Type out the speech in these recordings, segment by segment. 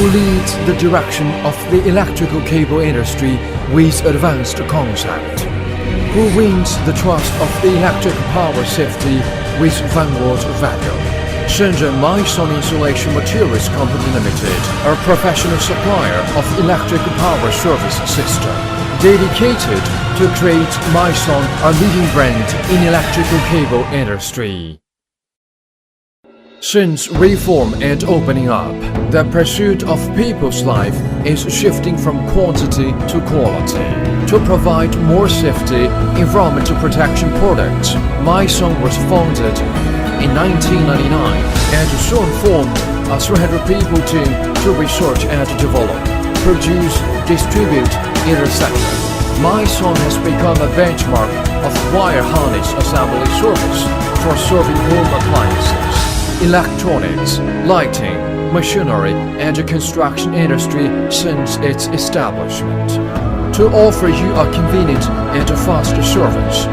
leads the direction of the electrical cable industry with advanced concept, who wins the trust of the electric power safety with vanguard value. Shenzhen Maison Insulation Materials Company Limited, a professional supplier of electric power service system, dedicated to create Maison a leading brand in electrical cable industry. Since reform and opening up, the pursuit of people's life is shifting from quantity to quality. To provide more safety, environmental protection products, Maison was founded in 1999 and soon formed a 300-people team to research and develop, produce, distribute, etc. Maison has become a benchmark of wire harness assembly service for serving home appliances, electronics, lighting, machinery and construction industry since its establishment. To offer you a convenient and fast service,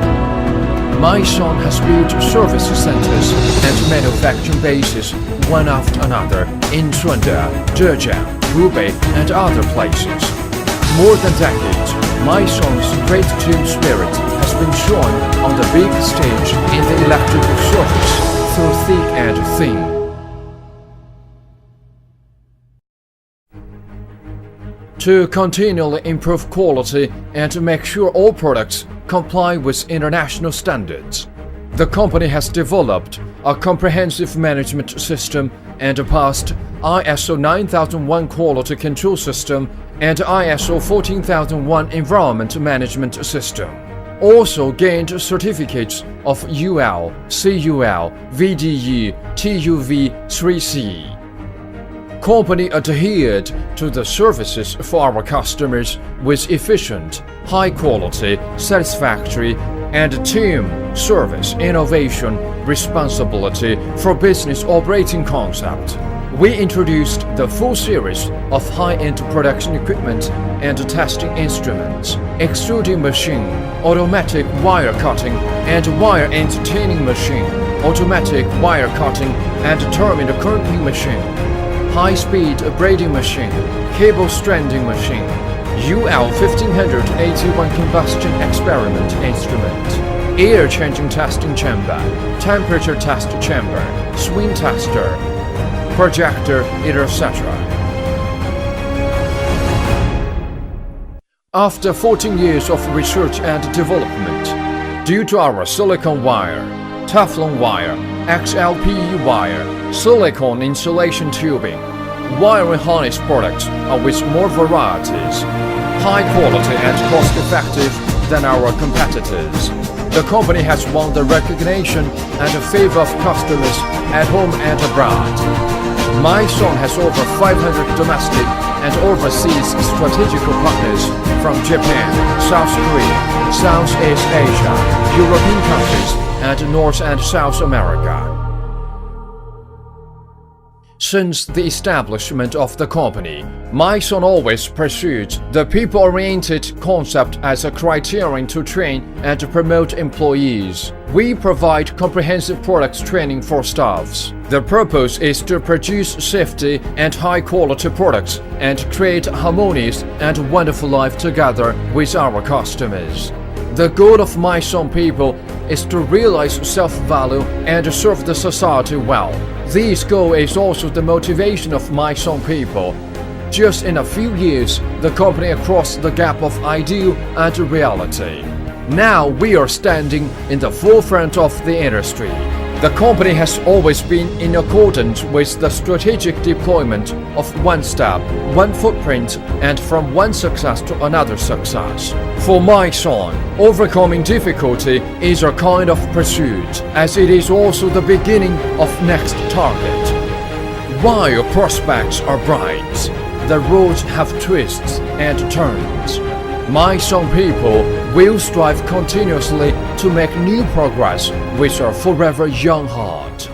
Maison has built service centers and manufacturing bases one after another in Zhuangde, Zhejiang, Hubei and other places. More than decades, Maison's great team spirit has been shown on the big stage in the electrical service through thick and thin. To continually improve quality and to make sure all products comply with international standards, the company has developed a comprehensive management system and passed ISO 9001 quality control system and ISO 14001 environment management system. Also gained certificates of UL, CUL, VDE, TUV 3C. Company adhered to the services for our customers with efficient, high quality, satisfactory, and team service, innovation, responsibility for business operating concept. We introduced the full series of high-end production equipment and testing instruments, extruding machine, automatic wire cutting and wire entertaining machine, automatic wire cutting and terminal crimping machine, high-speed braiding machine, cable stranding machine, UL 1581 combustion experiment instrument, air changing testing chamber, temperature test chamber, swing tester, projector, etc. After 14 years of research and development, due to our silicon wire, Teflon wire, XLPE wire, silicone insulation tubing, wiring harness products are with more varieties, high quality and cost effective than our competitors. The company has won the recognition and favor of customers at home and abroad. Maison has over 500 domestic and overseas strategic partners from Japan, South Korea, Southeast Asia, European countries, and North and South America. Since the establishment of the company, Maison always pursued the people-oriented concept as a criterion to train and to promote employees. We provide comprehensive products training for staffs. The purpose is to produce safety and high-quality products and create harmonious and wonderful life together with our customers. The goal of Maison people is to realize self-value and serve the society well. This goal is also the motivation of Maison people. Just in a few years, the company crossed the gap of ideal and reality. Now we are standing in the forefront of the industry. The company has always been in accordance with the strategic deployment of one step, one footprint, and from one success to another success. For Maison, overcoming difficulty is a kind of pursuit, as it is also the beginning of next target. While prospects are bright, the roads have twists and turns. Maison people will strive continuously to make new progress with a forever young heart.